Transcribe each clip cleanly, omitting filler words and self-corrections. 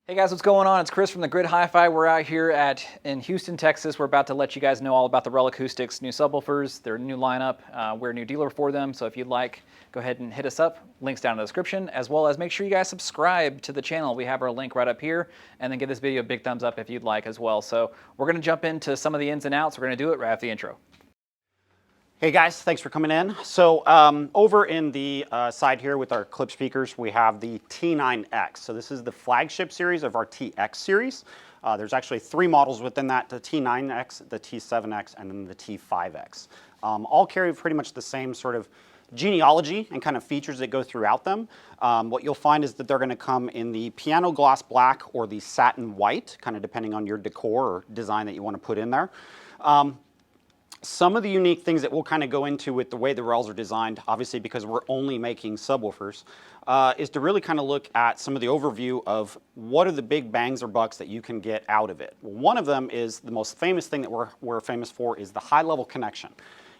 Hey guys, what's going on? It's Chris from the Grid Hi-Fi. We're out here in Houston, Texas. We're about to let you guys know all about the REL Acoustics new subwoofers, their new lineup. We're a new dealer for them, so if you'd like, go ahead and hit us up. Links down in the description, as well as make sure you guys subscribe to the channel. We have our link right up here, and then give this video a big thumbs up if you'd like as well. So we're going to jump into some of the ins and outs. We're going to do it right after the intro. Hey guys, thanks for coming in. So over in the side here with our clip speakers, we have the T9X. So this is the flagship series of our TX series. There's actually 3 models within that, the T9X, the T7X, and then the T5X. All carry pretty much the same sort of genealogy and kind of features that go throughout them. What you'll find is that they're going to come in the piano gloss black or the satin white, kind of depending on your decor or design that you want to put in there. Some of the unique things that we'll kind of go into with the way the RELs are designed, obviously because we're only making subwoofers, is to really kind of look at some of the overview of what are the big bangs or bucks that you can get out of it. One of them is the most famous thing that we're famous for is the high level connection.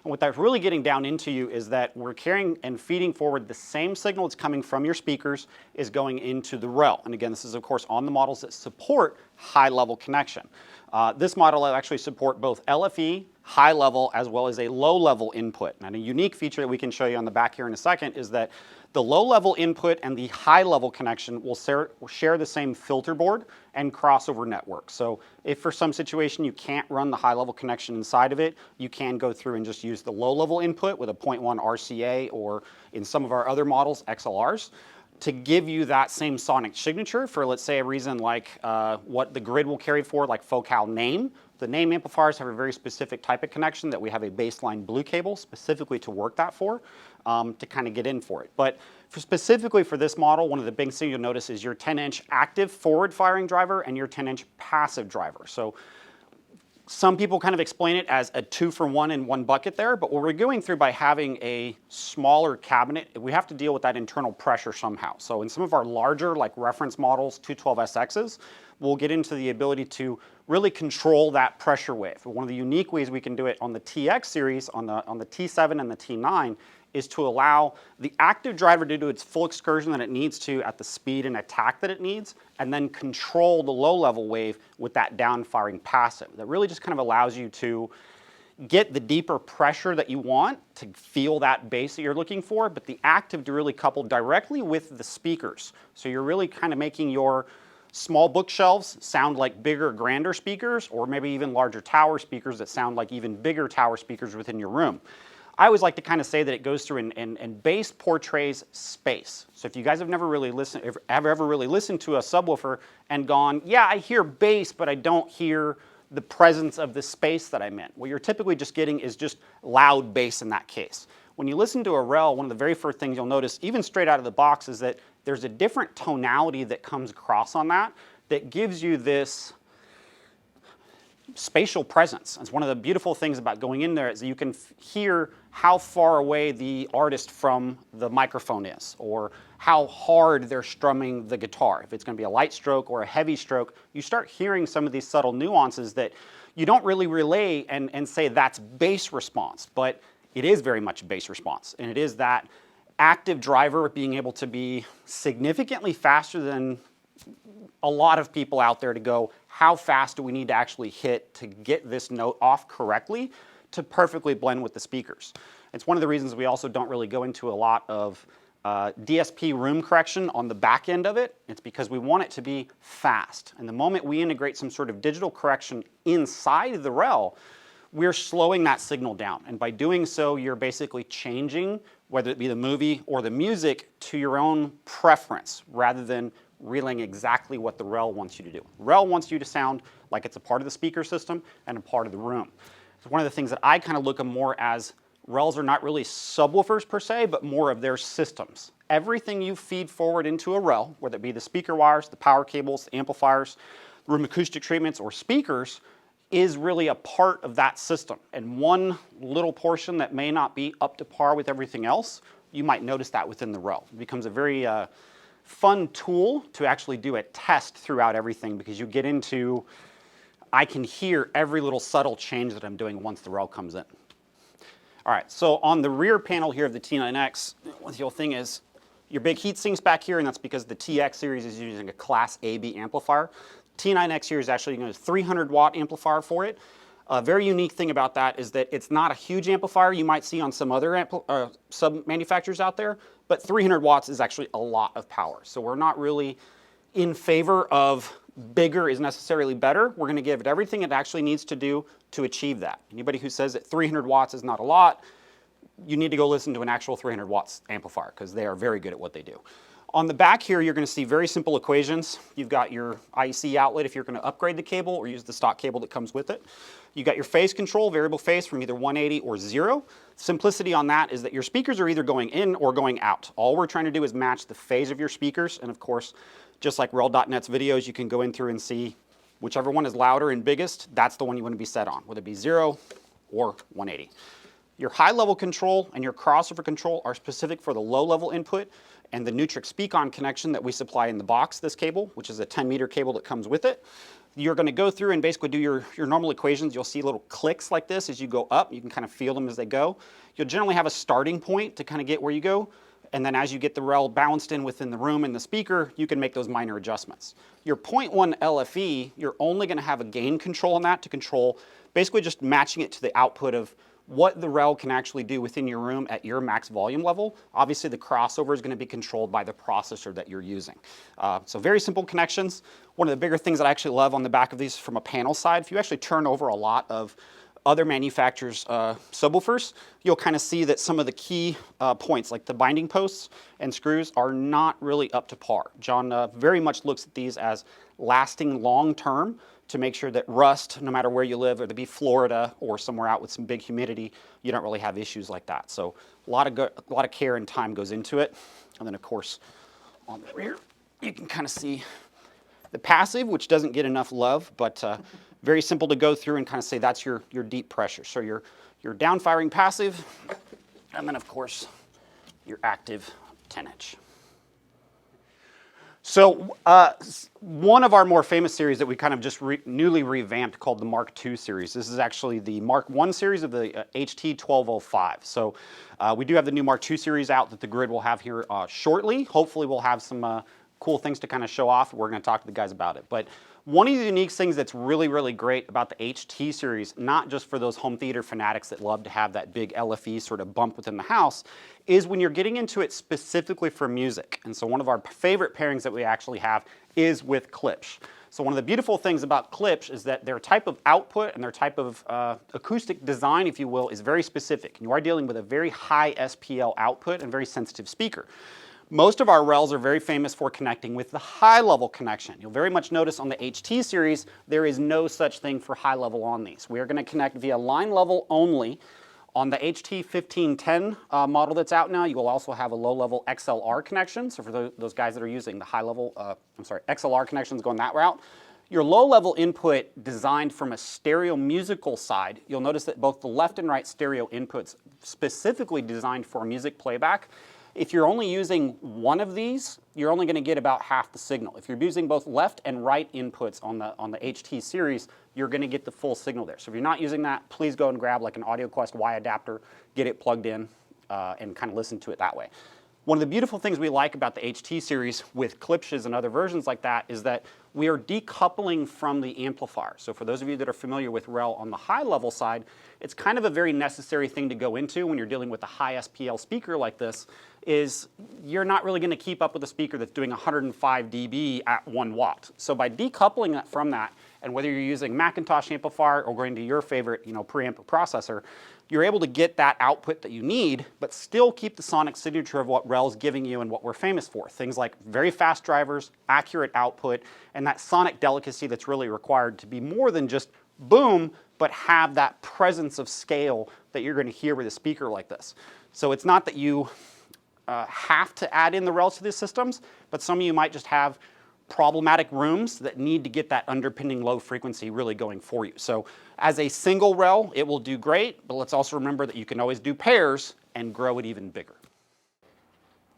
And what that's really getting down into you is that we're carrying and feeding forward the same signal that's coming from your speakers is going into the REL. And again, this is of course on the models that support high level connection. This model will actually support both LFE, high level, as well as a low level input. And a unique feature that we can show you on the back here in a second is that the low level input and the high level connection will share the same filter board and crossover network. So if for some situation you can't run the high level connection inside of it, you can go through and just use the low level input with a 0.1 RCA or in some of our other models, XLRs, to give you that same sonic signature for, let's say, a reason like what the Grid will carry for, like focal name. The name amplifiers have a very specific type of connection that we have a baseline blue cable specifically to work that for, to kind of get in for it. But specifically for this model, one of the big things you'll notice is your 10-inch active forward firing driver and your 10-inch passive driver. So some people kind of explain it as a 2-for-1 in one bucket there, but what we're going through by having a smaller cabinet, we have to deal with that internal pressure somehow. So in some of our larger, like reference models, 212SXs, we'll get into the ability to really control that pressure wave. One of the unique ways we can do it on the TX series, on the T7 and the T9, is to allow the active driver to do its full excursion that it needs to at the speed and attack that it needs, and then control the low level wave with that down firing passive. That really just kind of allows you to get the deeper pressure that you want to feel that bass that you're looking for, but the active to really couple directly with the speakers. So you're really kind of making your small bookshelves sound like bigger, grander speakers, or maybe even larger tower speakers that sound like even bigger tower speakers within your room. I always like to kind of say that it goes through and bass portrays space. So if you guys have ever really listened to a subwoofer and gone, yeah, I hear bass, but I don't hear the presence of the space that I'm in. What you're typically just getting is just loud bass in that case. When you listen to a REL, one of the very first things you'll notice, even straight out of the box, is that there's a different tonality that comes across on that gives you this spatial presence. It's one of the beautiful things about going in there is that you can hear how far away the artist from the microphone is, or how hard they're strumming the guitar. If it's going to be a light stroke or a heavy stroke, you start hearing some of these subtle nuances that you don't really relay and say that's bass response, but it is very much bass response, and it is that active driver being able to be significantly faster than a lot of people out there to go, how fast do we need to actually hit to get this note off correctly to perfectly blend with the speakers. It's one of the reasons we also don't really go into a lot of DSP room correction on the back end of it. It's because we want it to be fast. And the moment we integrate some sort of digital correction inside the REL, we're slowing that signal down. And by doing so, you're basically changing, whether it be the movie or the music, to your own preference, rather than relaying exactly what the REL wants you to do. REL wants you to sound like it's a part of the speaker system and a part of the room. It's one of the things that I kind of look at more as RELs are not really subwoofers per se, but more of their systems. Everything you feed forward into a REL, whether it be the speaker wires, the power cables, the amplifiers, room acoustic treatments, or speakers, is really a part of that system. And one little portion that may not be up to par with everything else, you might notice that within the REL. It becomes a very fun tool to actually do a test throughout everything, because you get into, I can hear every little subtle change that I'm doing once the REL comes in. All right, so on the rear panel here of the T9X, one whole thing is your big heat sinks back here, and that's because the TX series is using a Class AB amplifier. T9X series is actually a 300 watt amplifier for it. A very unique thing about that is that it's not a huge amplifier you might see on some other sub manufacturers out there, but 300 watts is actually a lot of power. So we're not really in favor of bigger is necessarily better. We're going to give it everything it actually needs to do to achieve that. Anybody who says that 300 watts is not a lot, you need to go listen to an actual 300 watts amplifier because they are very good at what they do. On the back here, you're going to see very simple equations. You've got your IEC outlet if you're going to upgrade the cable or use the stock cable that comes with it. You've got your phase control, variable phase from either 180 or 0. Simplicity on that is that your speakers are either going in or going out. All we're trying to do is match the phase of your speakers, and of course, just like REL.net's videos, you can go in through and see whichever one is louder and biggest, that's the one you want to be set on, whether it be 0 or 180. Your high-level control and your crossover control are specific for the low-level input and the Nutrix Speak-On connection that we supply in the box, this cable, which is a 10-meter cable that comes with it. You're going to go through and basically do your normal equations. You'll see little clicks like this as you go up. You can kind of feel them as they go. You'll generally have a starting point to kind of get where you go. And then as you get the REL balanced in within the room and the speaker, you can make those minor adjustments. Your 0.1 LFE, you're only going to have a gain control on that to control, basically just matching it to the output of what the REL can actually do within your room at your max volume level. Obviously, the crossover is going to be controlled by the processor that you're using. So very simple connections. One of the bigger things that I actually love on the back of these from a panel side, if you actually turn over a lot of other manufacturers' subwoofers, you'll kind of see that some of the key points, like the binding posts and screws, are not really up to par. John very much looks at these as lasting long term to make sure that rust, no matter where you live, whether it be Florida or somewhere out with some big humidity, you don't really have issues like that. So a lot of care and time goes into it. And then of course, on the rear, you can kind of see the passive, which doesn't get enough love, but very simple to go through and kind of say that's your deep pressure. So your down-firing passive, and then of course, your active 10-inch. So one of our more famous series that we kind of just newly revamped called the Mark II series. This is actually the Mark I series of the HT1205. So we do have the new Mark II series out that the grid will have here shortly. Hopefully we'll have some cool things to kind of show off. We're going to talk to the guys about it. But one of the unique things that's really, really great about the HT series, not just for those home theater fanatics that love to have that big LFE sort of bump within the house, is when you're getting into it specifically for music. And so one of our favorite pairings that we actually have is with Klipsch. So one of the beautiful things about Klipsch is that their type of output and their type of acoustic design, if you will, is very specific. And you are dealing with a very high SPL output and very sensitive speaker. Most of our RELs are very famous for connecting with the high-level connection. You'll very much notice on the HT series, there is no such thing for high-level on these. We are going to connect via line level only. On the HT 1510 model that's out now, you will also have a low-level XLR connection. So for those guys that are using the high-level, XLR connections going that route. Your low-level input designed from a stereo musical side, you'll notice that both the left and right stereo inputs specifically designed for music playback. If you're only using one of these, you're only going to get about half the signal. If you're using both left and right inputs on the HT series, you're going to get the full signal there. So if you're not using that, please go and grab like an AudioQuest Y adapter, get it plugged in, and kind of listen to it that way. One of the beautiful things we like about the HT series with Klipsch's and other versions like that is that we are decoupling from the amplifier. So for those of you that are familiar with REL on the high level side, it's kind of a very necessary thing to go into when you're dealing with a high SPL speaker like this, is you're not really going to keep up with a speaker that's doing 105 dB at 1 watt. So by decoupling that from that, and whether you're using Macintosh amplifier or going to your favorite preamp or processor, you're able to get that output that you need, but still keep the sonic signature of what REL's giving you and what we're famous for. Things like very fast drivers, accurate output, and that sonic delicacy that's really required to be more than just boom, but have that presence of scale that you're going to hear with a speaker like this. So it's not that you have to add in the RELs to these systems, but some of you might just have problematic rooms that need to get that underpinning low frequency really going for you. So as a single REL, it will do great, but let's also remember that you can always do pairs and grow it even bigger.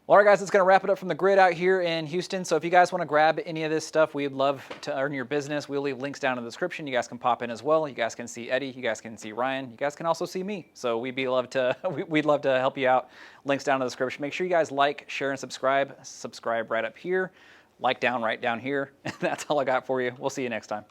Well, all right, guys, that's going to wrap it up from the grid out here in Houston. So if you guys want to grab any of this stuff, we'd love to earn your business. We'll leave links down in the description. You guys can pop in as well. You guys can see Eddie. You guys can see Ryan. You guys can also see me. So we'd love to help you out. Links down in the description. Make sure you guys like, share, and subscribe. Subscribe right up here. Like right down here. That's all I got for you. We'll see you next time.